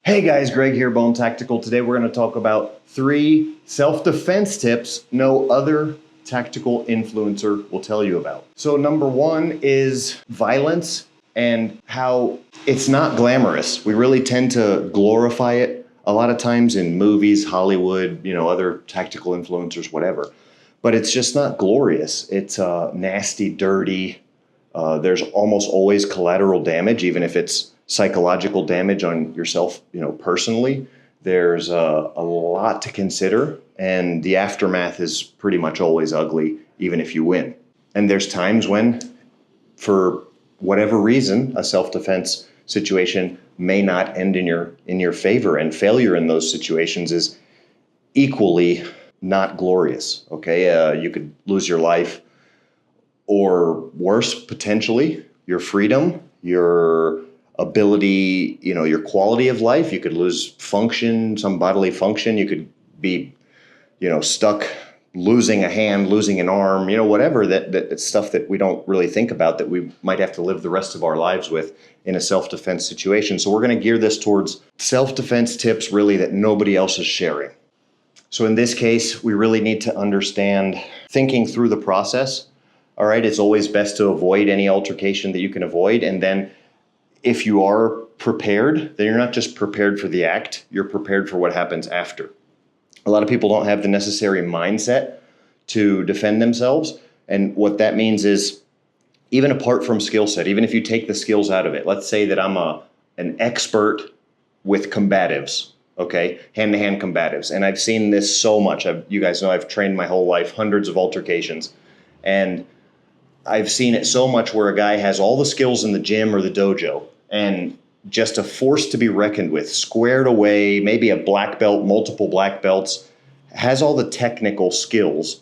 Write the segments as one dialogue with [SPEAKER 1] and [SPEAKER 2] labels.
[SPEAKER 1] Hey guys, Greg here, Bone Tactical. Today we're going to talk about 3 self-defense tips no other tactical influencer will tell you about. So number 1 is violence and how it's not glamorous. We really tend to glorify it a lot of times in movies, Hollywood, other tactical influencers, whatever. But it's just not glorious. It's nasty, dirty. There's almost always collateral damage, even if it's psychological damage on yourself, personally. There's a lot to consider, and the aftermath is pretty much always ugly, even if you win. And there's times when, for whatever reason, a self-defense situation may not end in your favor, and failure in those situations is equally not glorious. Okay, you could lose your life, or worse, potentially your freedom, your ability, your quality of life. You could lose function, some bodily function. You could be, stuck losing a hand, losing an arm, whatever, that stuff that we don't really think about that we might have to live the rest of our lives with in a self-defense situation. So we're going to gear this towards self-defense tips really that nobody else is sharing. So in this case, we really need to understand thinking through the process. All right, it's always best to avoid any altercation that you can avoid. And then if you are prepared, then you're not just prepared for the act, you're prepared for what happens after. A lot of people don't have the necessary mindset to defend themselves. And what that means is, even apart from skill set, even if you take the skills out of it, let's say that I'm an expert with combatives, okay, hand-to-hand combatives. And I've seen this so much. You guys know I've trained my whole life, hundreds of altercations. And I've seen it so much where a guy has all the skills in the gym or the dojo and just a force to be reckoned with, squared away, maybe a black belt, multiple black belts, has all the technical skills,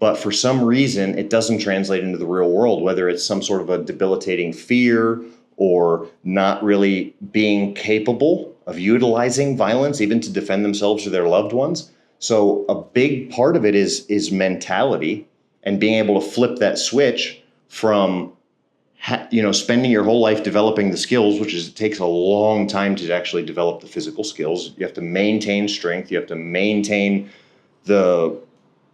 [SPEAKER 1] but for some reason it doesn't translate into the real world, whether it's some sort of a debilitating fear or not really being capable of utilizing violence even to defend themselves or their loved ones. So a big part of it is mentality. And being able to flip that switch from, spending your whole life developing the skills, it takes a long time to actually develop the physical skills. You have to maintain strength. You have to maintain the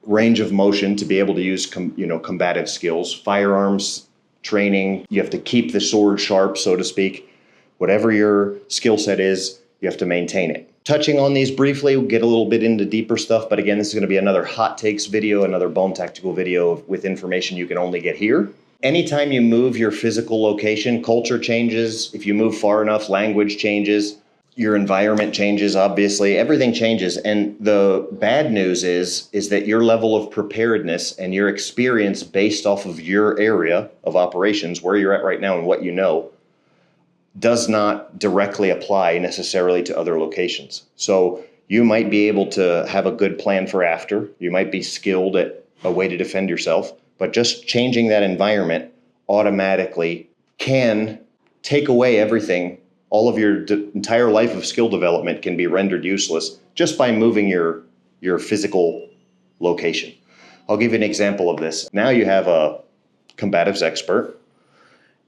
[SPEAKER 1] range of motion to be able to use, combative skills, firearms training. You have to keep the sword sharp, so to speak. Whatever your skill set is, you have to maintain it. Touching on these briefly, we'll get a little bit into deeper stuff, but again, this is going to be another hot takes video, another Bone Tactical video with information you can only get here. Anytime you move your physical location, culture changes. If you move far enough, language changes, your environment changes, obviously, everything changes. And the bad news is that your level of preparedness and your experience based off of your area of operations, where you're at right now and what you know, does not directly apply necessarily to other locations. So you might be able to have a good plan for after. You might be skilled at a way to defend yourself, but just changing that environment automatically can take away everything. All of your entire life of skill development can be rendered useless just by moving your physical location. I'll give you an example of this. Now you have a combatives expert.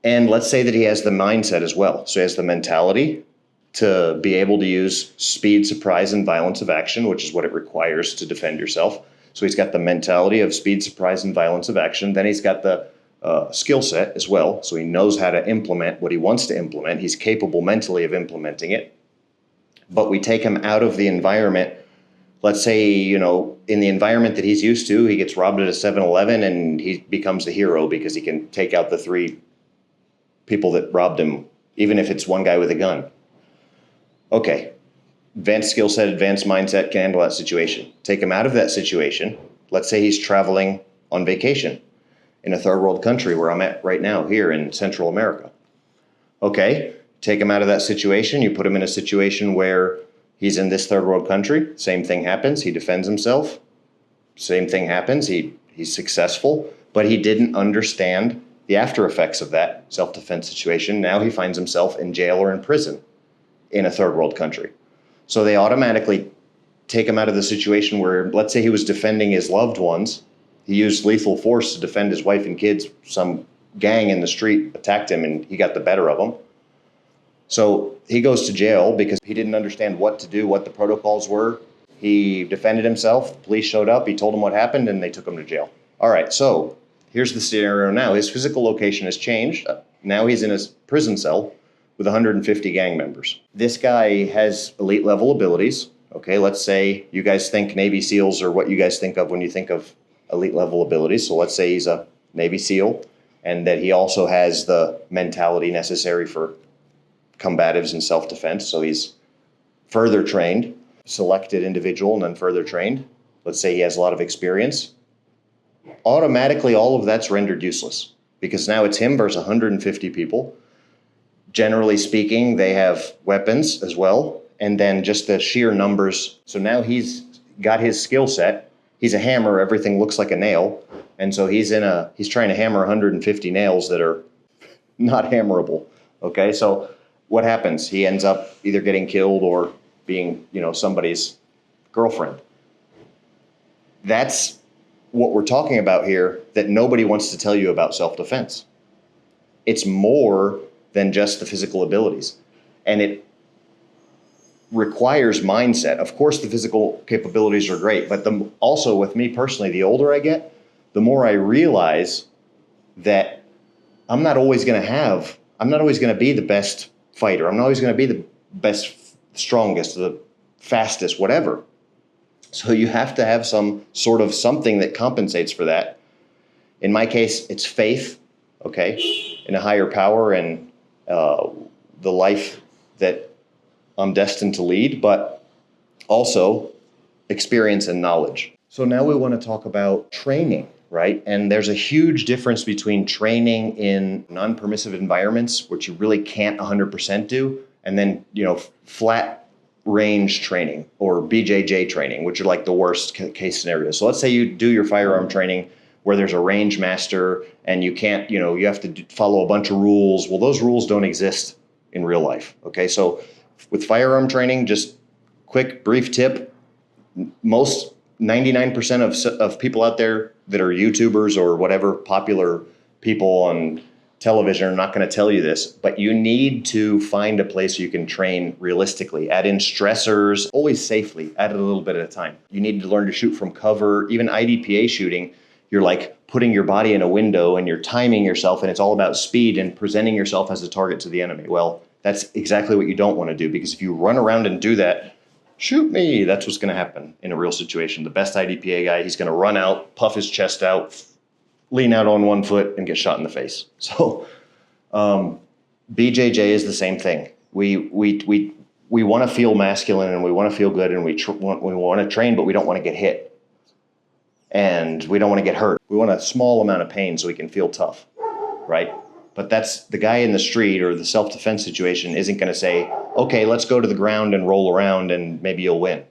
[SPEAKER 1] And let's say that he has the mindset as well. So he has the mentality to be able to use speed, surprise, and violence of action, which is what it requires to defend yourself. So he's got the mentality of speed, surprise, and violence of action. Then he's got the skill set as well. So he knows how to implement what he wants to implement. He's capable mentally of implementing it. But we take him out of the environment. Let's say, in the environment that he's used to, he gets robbed at a 7-Eleven and he becomes the hero because he can take out the 3 people that robbed him, even if it's one guy with a gun. Okay, advanced skill set, advanced mindset can handle that situation. Take him out of that situation. Let's say he's traveling on vacation in a third world country where I'm at right now, here in Central America. Okay, take him out of that situation. You put him in a situation where he's in this third world country. Same thing happens. He defends himself. Same thing happens. He's successful, but he didn't understand the after effects of that self-defense situation. Now he finds himself in jail or in prison in a third world country. So they automatically take him out of the situation where, let's say he was defending his loved ones. He used lethal force to defend his wife and kids. Some gang in the street attacked him and he got the better of them. So he goes to jail because he didn't understand what to do, what the protocols were. He defended himself. The police showed up. He told them what happened, and they took him to jail. All right, so here's the scenario now. His physical location has changed. Now he's in his prison cell with 150 gang members. This guy has elite level abilities. Okay, let's say you guys think Navy SEALs are what you guys think of when you think of elite level abilities. So let's say he's a Navy SEAL and that he also has the mentality necessary for combatives and self-defense. So he's further trained, selected individual and then further trained. Let's say he has a lot of experience. Automatically, all of that's rendered useless because now it's him versus 150 people. Generally speaking, they have weapons as well. And then just the sheer numbers. So now he's got his skill set. He's a hammer. Everything looks like a nail. And so he's trying to hammer 150 nails that are not hammerable. Okay. So what happens? He ends up either getting killed or being, somebody's girlfriend. That's what we're talking about here that nobody wants to tell you about self-defense. It's more than just the physical abilities. And it requires mindset. Of course, the physical capabilities are great, but also with me personally, the older I get, the more I realize that I'm not always going to be the best fighter. I'm not always going to be the best, strongest, the fastest, whatever. So you have to have some sort of something that compensates for that. In my case, it's faith, okay, in a higher power and the life that I'm destined to lead, but also experience and knowledge. So now we want to talk about training, right? And there's a huge difference between training in non-permissive environments, which you really can't 100% do, and then, flat range training or BJJ training, which are like the worst case scenarios. So let's say you do your firearm training where there's a range master and you can't, you have to follow a bunch of rules. Well, those rules don't exist in real life. Okay. So with firearm training, just quick, brief tip. Most 99% of people out there that are YouTubers or whatever popular people on television are not going to tell you this, but you need to find a place you can train realistically. Add in stressors, always safely, add it a little bit at a time. You need to learn to shoot from cover. Even IDPA shooting, you're like putting your body in a window and you're timing yourself, and it's all about speed and presenting yourself as a target to the enemy. Well, that's exactly what you don't want to do, because if you run around and do that, shoot me, that's what's going to happen in a real situation. The best IDPA guy, he's going to run out, puff his chest out, lean out on one foot, and get shot in the face. So BJJ is the same thing. We want to feel masculine and we want to feel good and we want to train, but we don't want to get hit. And we don't want to get hurt. We want a small amount of pain so we can feel tough, right? But that's the guy in the street or the self-defense situation isn't going to say, okay, let's go to the ground and roll around and maybe you'll win.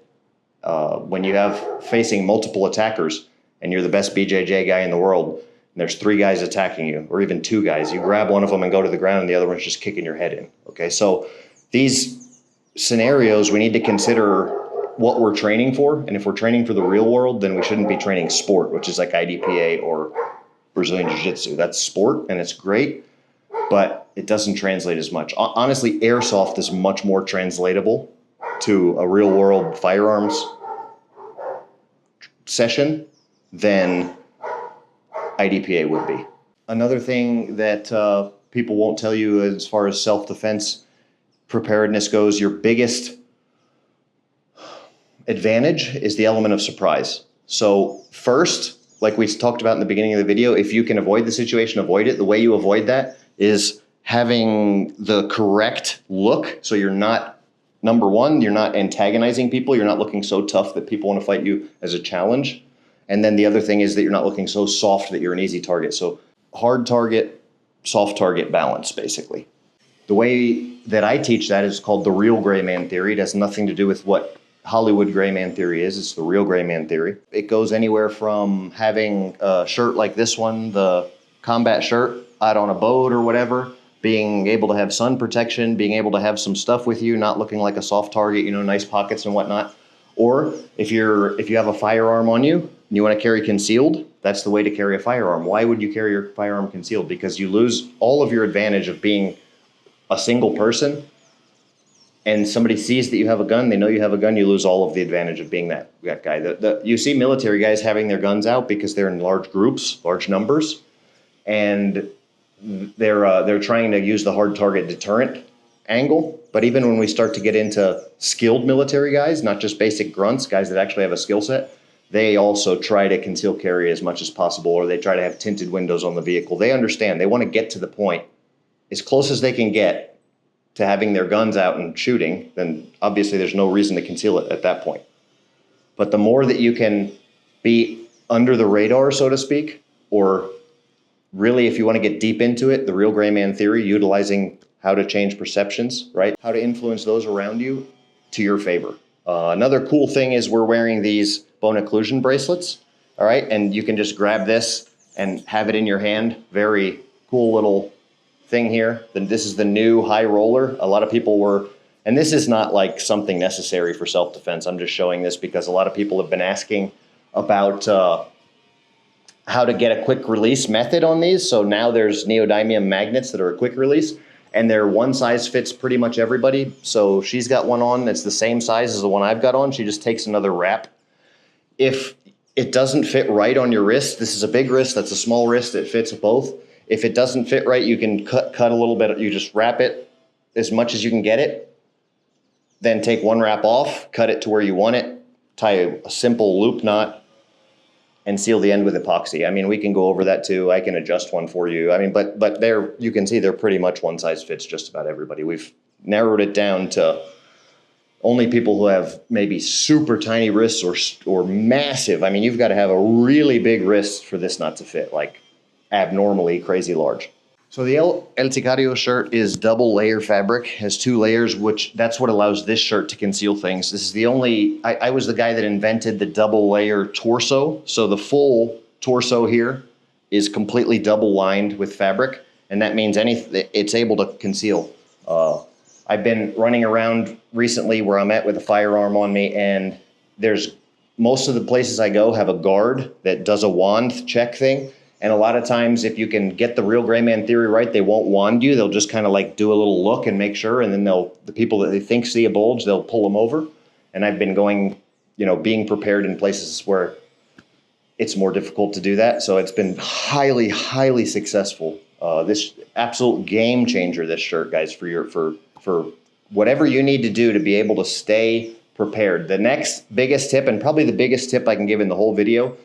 [SPEAKER 1] When you have facing multiple attackers and you're the best BJJ guy in the world, and there's 3 guys attacking you, or even 2 guys, you grab one of them and go to the ground and the other one's just kicking your head in. Okay, so these scenarios, we need to consider what we're training for. And if we're training for the real world, then we shouldn't be training sport, which is like IDPA or Brazilian Jiu-Jitsu. That's sport and it's great, but it doesn't translate as much. Honestly, airsoft is much more translatable to a real world firearms session than IDPA would be. Another thing that people won't tell you as far as self-defense preparedness goes, your biggest advantage is the element of surprise. So first, like we talked about in the beginning of the video, if you can avoid the situation, avoid it. The way you avoid that is having the correct look. So you're not, number one, you're not antagonizing people. You're not looking so tough that people want to fight you as a challenge. And then the other thing is that you're not looking so soft that you're an easy target. So hard target, soft target balance, basically. The way that I teach that is called the real gray man theory. It has nothing to do with what Hollywood gray man theory is. It's the real gray man theory. It goes anywhere from having a shirt like this one, the combat shirt, out on a boat or whatever, being able to have sun protection, being able to have some stuff with you, not looking like a soft target, nice pockets and whatnot. Or if you have a firearm on you and you want to carry concealed, that's the way to carry a firearm. Why would you carry your firearm concealed? Because you lose all of your advantage of being a single person and somebody sees that you have a gun, they know you have a gun, you lose all of the advantage of being that guy. You see military guys having their guns out because they're in large groups, large numbers, and they're trying to use the hard target deterrent angle. But even when we start to get into skilled military guys, not just basic grunts, guys that actually have a skill set, they also try to conceal carry as much as possible, or they try to have tinted windows on the vehicle. They understand. They want to get to the point as close as they can get to having their guns out and shooting. Then obviously there's no reason to conceal it at that point. But the more that you can be under the radar, so to speak, or really, if you want to get deep into it, the real gray man theory, utilizing how to change perceptions, right? How to influence those around you to your favor. Another cool thing is we're wearing these bone occlusion bracelets, all right? And you can just grab this and have it in your hand. Very cool little thing here. Then this is the new high roller. A lot of people were, and this is not like something necessary for self-defense. I'm just showing this because a lot of people have been asking about how to get a quick release method on these. So now there's neodymium magnets that are a quick release, and they're one size fits pretty much everybody. So she's got one on that's the same size as the one I've got on. She just takes another wrap. If it doesn't fit right on your wrist, this is a big wrist, that's a small wrist, it fits both. If it doesn't fit right, you can cut a little bit. You just wrap it as much as you can get it, then take one wrap off, cut it to where you want it, tie a simple loop knot, and seal the end with epoxy. I mean, we can go over that too. I can adjust one for you. I mean, but you can see they're pretty much one size fits just about everybody. We've narrowed it down to only people who have maybe super tiny wrists or massive. I mean, you've got to have a really big wrist for this not to fit, like abnormally crazy large. So the El Sicario shirt is double layer fabric, has 2 layers, which that's what allows this shirt to conceal things. This is the only, I was the guy that invented the double layer torso. So the full torso here is completely double lined with fabric, and that means it's able to conceal. I've been running around recently where I'm at with a firearm on me, and there's most of the places I go have a guard that does a wand check thing. And a lot of times, if you can get the real gray man theory right, they won't wand you. They'll just kind of like do a little look and make sure. And then the people that they think see a bulge, they'll pull them over. And I've been going, being prepared in places where it's more difficult to do that. So it's been highly, highly successful. This absolute game changer, this shirt, guys, for whatever you need to do to be able to stay prepared. The next biggest tip, and probably the biggest tip I can give in the whole video,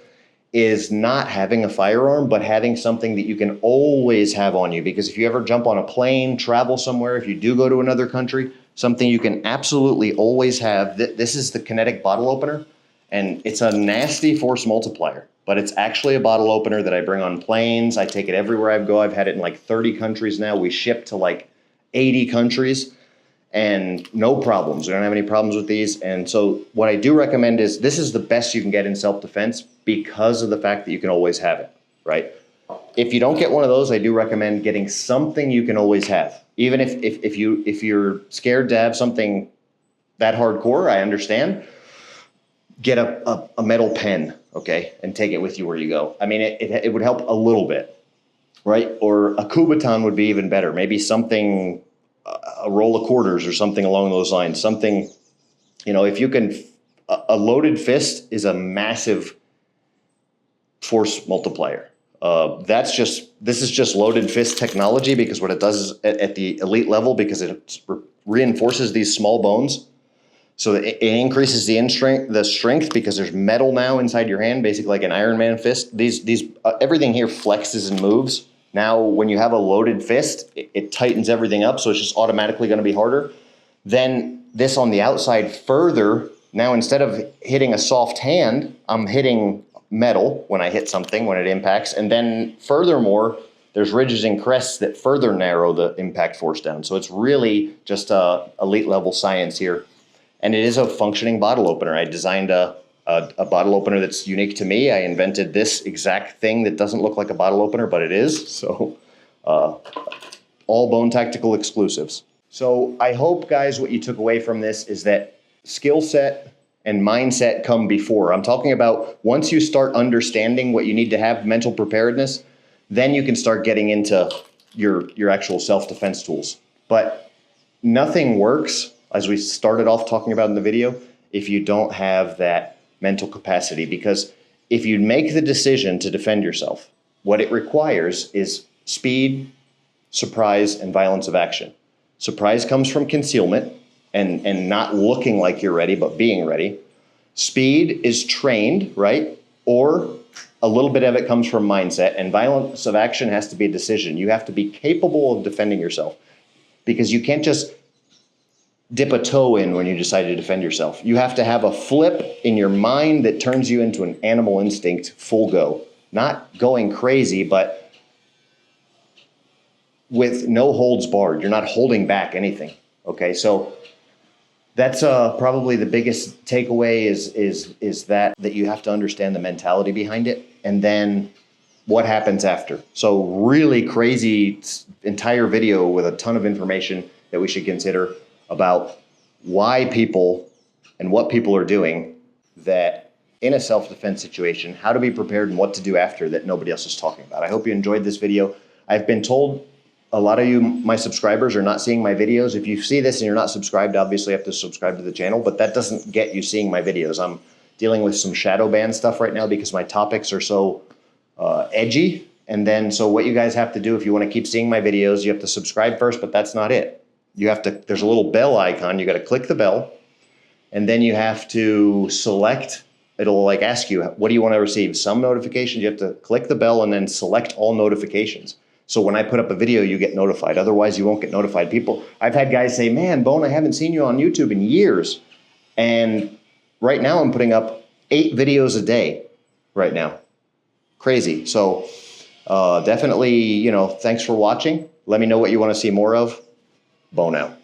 [SPEAKER 1] is not having a firearm, but having something that you can always have on you. Because if you ever jump on a plane, travel somewhere, if you do go to another country, something you can absolutely always have. This is the Kinetic bottle opener, and it's a nasty force multiplier, but it's actually a bottle opener that I bring on planes. I take it everywhere I go. I've had it in like 30 countries now. We ship to like 80 countries. And no problems. We don't have any problems with these. And so what I do recommend is this is the best you can get in self-defense because of the fact that you can always have it, right? If you don't get one of those, I do recommend getting something you can always have. Even if you're scared to have something that hardcore, I understand. Get a metal pen, okay, and take it with you where you go. I mean, it would help a little bit, right? Or a Kubotan would be even better. Maybe something, a roll of quarters or something along those lines. Something, if you can, a loaded fist is a massive force multiplier. This is just loaded fist technology, because what it does is at the elite level, because it reinforces these small bones. So it increases the strength because there's metal now inside your hand, basically like an Iron Man fist. Everything here flexes and moves. Now, when you have a loaded fist, it tightens everything up, so it's just automatically going to be harder. Then this on the outside further, now instead of hitting a soft hand, I'm hitting metal when I hit something, when it impacts. And then furthermore, there's ridges and crests that further narrow the impact force down. So it's really just elite level science here. And it is a functioning bottle opener. I designed a bottle opener that's unique to me. I invented this exact thing that doesn't look like a bottle opener, but it is. So all Bone Tactical exclusives. So I hope, guys, what you took away from this is that skill set and mindset come before. I'm talking about once you start understanding what you need to have, mental preparedness, then you can start getting into your actual self-defense tools. But nothing works as we started off talking about in the video, if you don't have that mental capacity. Because if you make the decision to defend yourself, what it requires is speed, surprise, and violence of action. Surprise comes from concealment and not looking like you're ready, but being ready. Speed is trained, right? Or a little bit of it comes from mindset, and violence of action has to be a decision. You have to be capable of defending yourself, because you can't just dip a toe in when you decide to defend yourself. You have to have a flip in your mind that turns you into an animal instinct full go. Not going crazy, but with no holds barred. You're not holding back anything. Okay, so that's probably the biggest takeaway is that you have to understand the mentality behind it, and then what happens after. So really crazy entire video with a ton of information that we should consider about why people and what people are doing that in a self-defense situation, how to be prepared and what to do after that nobody else is talking about. I hope you enjoyed this video. I've been told a lot of you, my subscribers, are not seeing my videos. If you see this and you're not subscribed, obviously you have to subscribe to the channel, but that doesn't get you seeing my videos. I'm dealing with some shadow ban stuff right now because my topics are so edgy. And then, so what you guys have to do if you want to keep seeing my videos, you have to subscribe first, but that's not it. You have to, there's a little bell icon. You got to click the bell, and then you have to select, it'll like ask you, what do you want to receive? Some notifications, you have to click the bell and then select all notifications. So when I put up a video, you get notified. Otherwise, you won't get notified. People, I've had guys say, man, Bone, I haven't seen you on YouTube in years. And right now I'm putting up 8 videos a day right now. Crazy. So definitely, thanks for watching. Let me know what you want to see more of. Bone out.